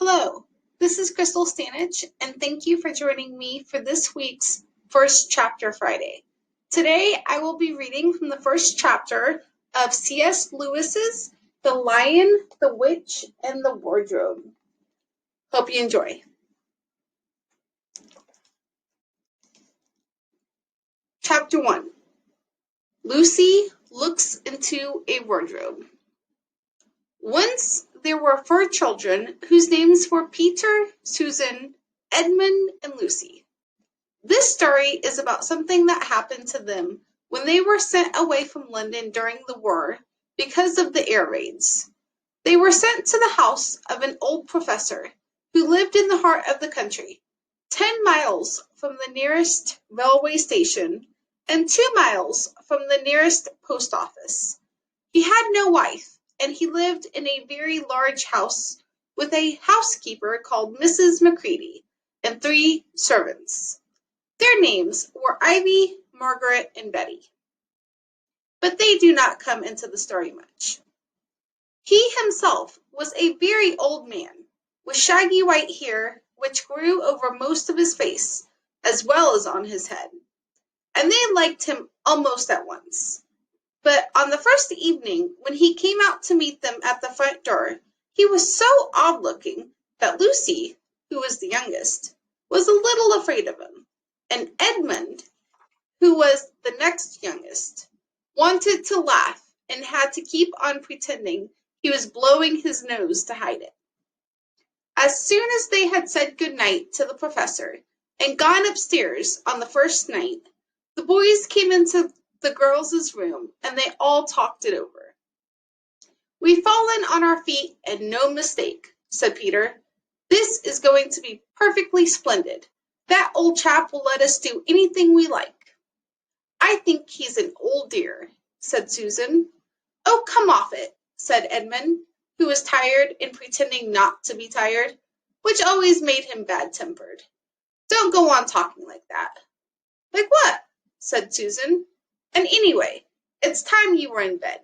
Hello, this is Crystal Stanich, and thank you for joining me for this week's First Chapter Friday. Today, I will be reading from the first chapter of C.S. Lewis's The Lion, the Witch, and the Wardrobe. Hope you enjoy. Chapter 1. Lucy looks into a wardrobe. Once there were 4 children whose names were Peter, Susan, Edmund, and Lucy. This story is about something that happened to them when they were sent away from London during the war because of the air raids. They were sent to the house of an old professor who lived in the heart of the country, 10 miles from the nearest railway station and 2 miles from the nearest post office. He had no wife, and he lived in a very large house with a housekeeper called Mrs. Macready and 3 servants. Their names were Ivy, Margaret, and Betty. But they do not come into the story much. He himself was a very old man, with shaggy white hair which grew over most of his face, as well as on his head. And they liked him almost at once. But on the first evening, when he came out to meet them at the front door, he was so odd-looking that Lucy, who was the youngest, was a little afraid of him. And Edmund, who was the next youngest, wanted to laugh and had to keep on pretending he was blowing his nose to hide it. As soon as they had said good night to the professor and gone upstairs on the first night, the boys came into the girls' room and they all talked it over. "We've fallen on our feet and no mistake," said Peter. "This is going to be perfectly splendid. That old chap will let us do anything we like." "I think he's an old dear," said Susan. "Oh, come off it," said Edmund, who was tired and pretending not to be tired, which always made him bad-tempered. "Don't go on talking like that." "Like what?" said Susan. "And anyway, it's time you were in bed."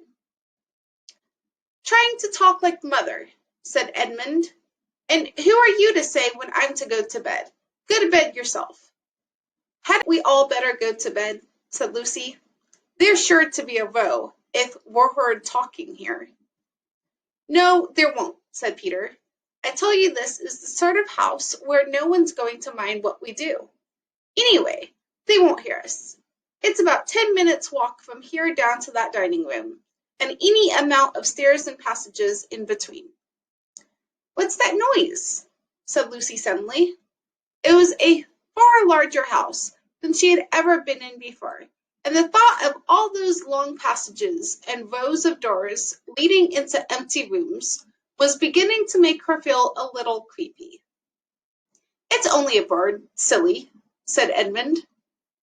"Trying to talk like mother," said Edmund. "And who are you to say when I'm to go to bed? Go to bed yourself." "Hadn't we all better go to bed?" said Lucy. "There's sure to be a row if we're heard talking here." "No, there won't," said Peter. "I tell you this is the sort of house where no one's going to mind what we do. Anyway, they won't hear us. It's about 10 minutes' walk from here down to that dining room, and any amount of stairs and passages in between." "What's that noise?" said Lucy suddenly. It was a far larger house than she had ever been in before, and the thought of all those long passages and rows of doors leading into empty rooms was beginning to make her feel a little creepy. "It's only a bird, silly," said Edmund.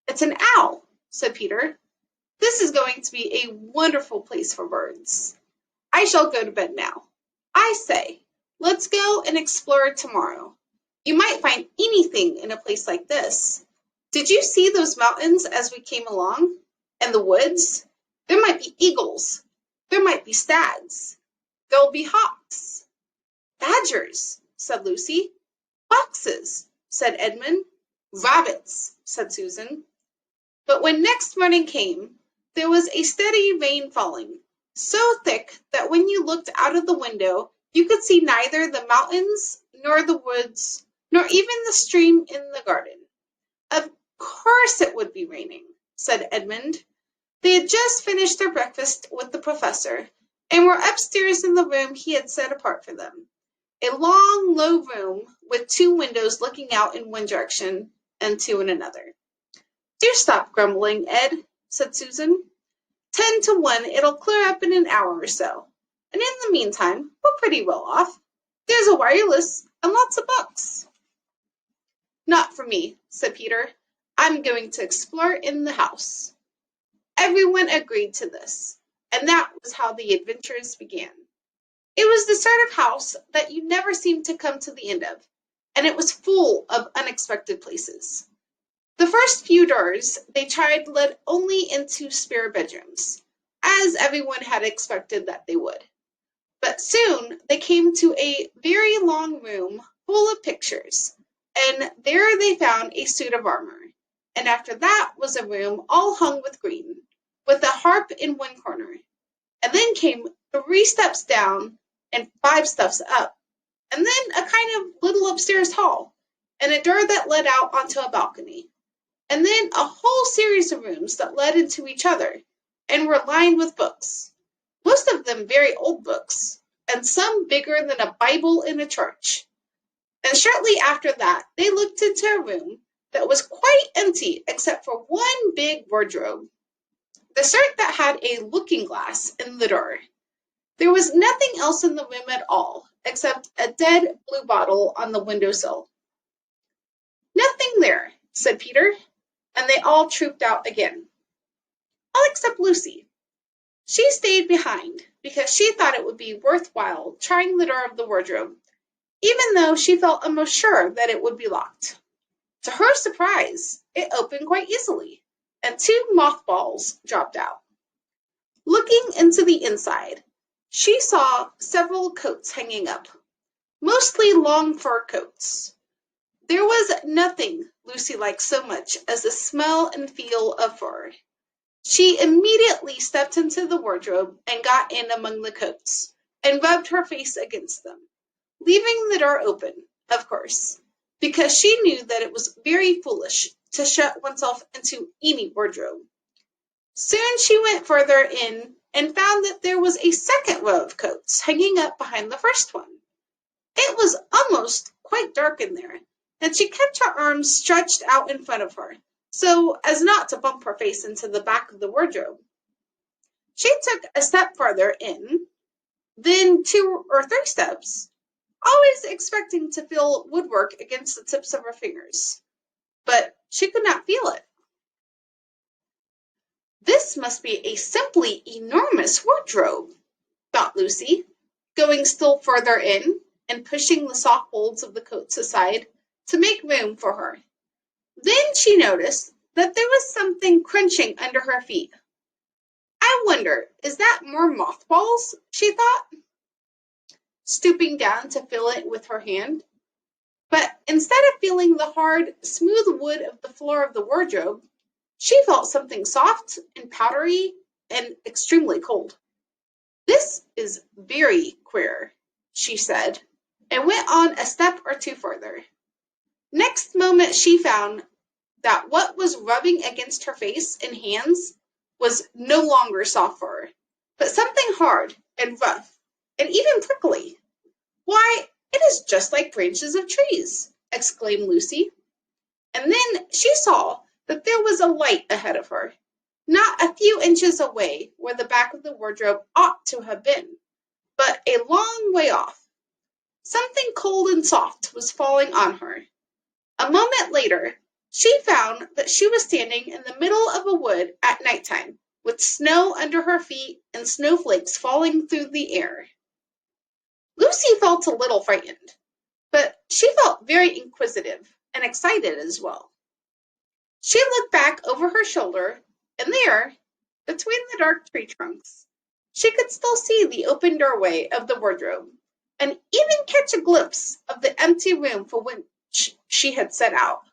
"It's an owl," said Peter. "This is going to be a wonderful place for birds. I shall go to bed now. I say, let's go and explore tomorrow. You might find anything in a place like this. Did you see those mountains as we came along? And the woods? There might be eagles. There might be stags. There'll be hawks." "Badgers," said Lucy. "Foxes," said Edmund. "Rabbits," said Susan. But when next morning came, there was a steady rain falling, so thick that when you looked out of the window, you could see neither the mountains, nor the woods, nor even the stream in the garden. "Of course it would be raining," said Edmund. They had just finished their breakfast with the professor, and were upstairs in the room he had set apart for them. A long, low room with 2 windows looking out in one direction and 2 in another. "Do stop grumbling, Ed," said Susan. 10 to 1 it'll clear up in an hour or so. And in the meantime, we're pretty well off. There's a wireless and lots of books." "Not for me," said Peter. "I'm going to explore in the house." Everyone agreed to this, and that was how the adventures began. It was the sort of house that you never seemed to come to the end of, and it was full of unexpected places. The first few doors they tried led only into spare bedrooms, as everyone had expected that they would. But soon they came to a very long room full of pictures, and there they found a suit of armor. And after that was a room all hung with green, with a harp in one corner. And then came 3 steps down and 5 steps up, and then a kind of little upstairs hall, and a door that led out onto a balcony, and then a whole series of rooms that led into each other, and were lined with books, most of them very old books, and some bigger than a Bible in a church. And shortly after that, they looked into a room that was quite empty except for one big wardrobe, the sort that had a looking glass in the door. There was nothing else in the room at all, except a dead blue bottle on the windowsill. "Nothing there," said Peter, and they all trooped out again. All except Lucy. She stayed behind because she thought it would be worthwhile trying the door of the wardrobe, even though she felt almost sure that it would be locked. To her surprise, it opened quite easily, and 2 mothballs dropped out. Looking into the inside, she saw several coats hanging up, mostly long fur coats. There was nothing Lucy liked so much as the smell and feel of fur. She immediately stepped into the wardrobe and got in among the coats, and rubbed her face against them, leaving the door open, of course, because she knew that it was very foolish to shut oneself into any wardrobe. Soon she went further in and found that there was a second row of coats hanging up behind the first one. It was almost quite dark in there, and she kept her arms stretched out in front of her, so as not to bump her face into the back of the wardrobe. She took a step farther in, then 2 or 3 steps, always expecting to feel woodwork against the tips of her fingers, but she could not feel it. "This must be a simply enormous wardrobe," thought Lucy, going still further in and pushing the soft folds of the coats aside to make room for her. Then she noticed that there was something crunching under her feet. "I wonder, is that more mothballs?" she thought, stooping down to feel it with her hand. But instead of feeling the hard, smooth wood of the floor of the wardrobe, she felt something soft and powdery and extremely cold. "This is very queer," she said, and went on a step or 2 further. Next moment she found that what was rubbing against her face and hands was no longer soft fur, but something hard and rough and even prickly. "Why, it is just like branches of trees," exclaimed Lucy. And then she saw that there was a light ahead of her, not a few inches away where the back of the wardrobe ought to have been, but a long way off. Something cold and soft was falling on her. A moment later, she found that she was standing in the middle of a wood at nighttime, with snow under her feet and snowflakes falling through the air. Lucy felt a little frightened, but she felt very inquisitive and excited as well. She looked back over her shoulder, and there, between the dark tree trunks, she could still see the open doorway of the wardrobe, and even catch a glimpse of the empty room for which she had set out.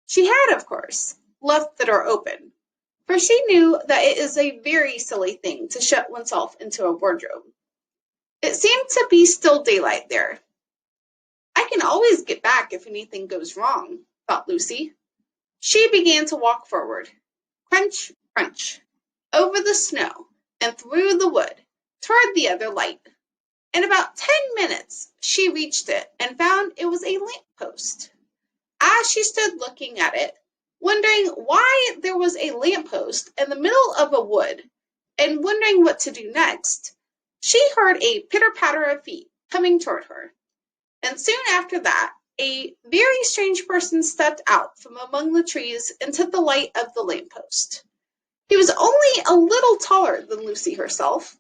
She had, of course, left the door open, for she knew that it is a very silly thing to shut oneself into a wardrobe. It seemed to be still daylight there. "I can always get back if anything goes wrong," thought Lucy. She began to walk forward, crunch, crunch, over the snow and through the wood, toward the other light. In about 10 minutes, she reached it and found it was a lamp post. As she stood looking at it, wondering why there was a lamp post in the middle of a wood, and wondering what to do next, she heard a pitter-patter of feet coming toward her. And soon after that, a very strange person stepped out from among the trees into the light of the lamppost. He was only a little taller than Lucy herself,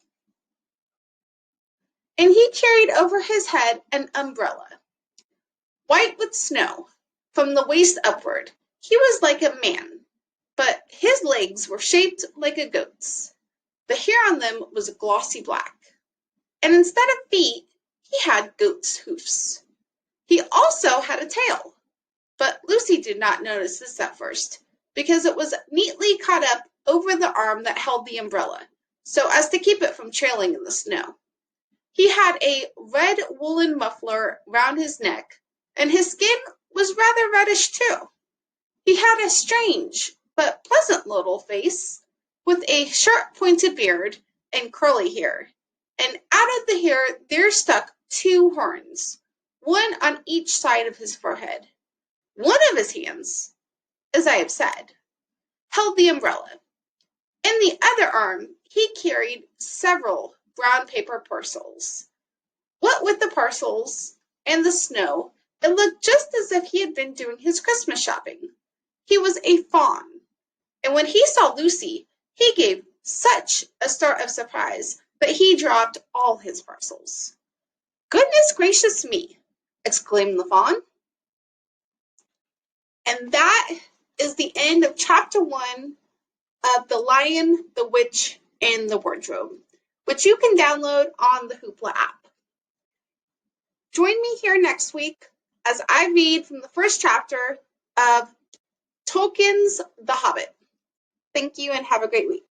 and he carried over his head an umbrella. White with snow, from the waist upward, he was like a man, but his legs were shaped like a goat's. The hair on them was glossy black, and instead of feet, he had goat's hoofs. He also had a tail, but Lucy did not notice this at first, because it was neatly caught up over the arm that held the umbrella, so as to keep it from trailing in the snow. He had a red woolen muffler round his neck, and his skin was rather reddish too. He had a strange but pleasant little face, with a sharp pointed beard and curly hair, and out of the hair there stuck 2 horns, one on each side of his forehead. One of his hands, as I have said, held the umbrella. In the other arm he carried several brown paper parcels. What with the parcels and the snow, it looked just as if he had been doing his Christmas shopping. He was a fawn, and when he saw Lucy, he gave such a start of surprise that he dropped all his parcels. "Goodness gracious me!" exclaimed the fawn. And that is the end of chapter 1 of The Lion, the Witch, and the Wardrobe, which you can download on the Hoopla app. Join me here next week as I read from the first chapter of Tolkien's The Hobbit. Thank you and have a great week.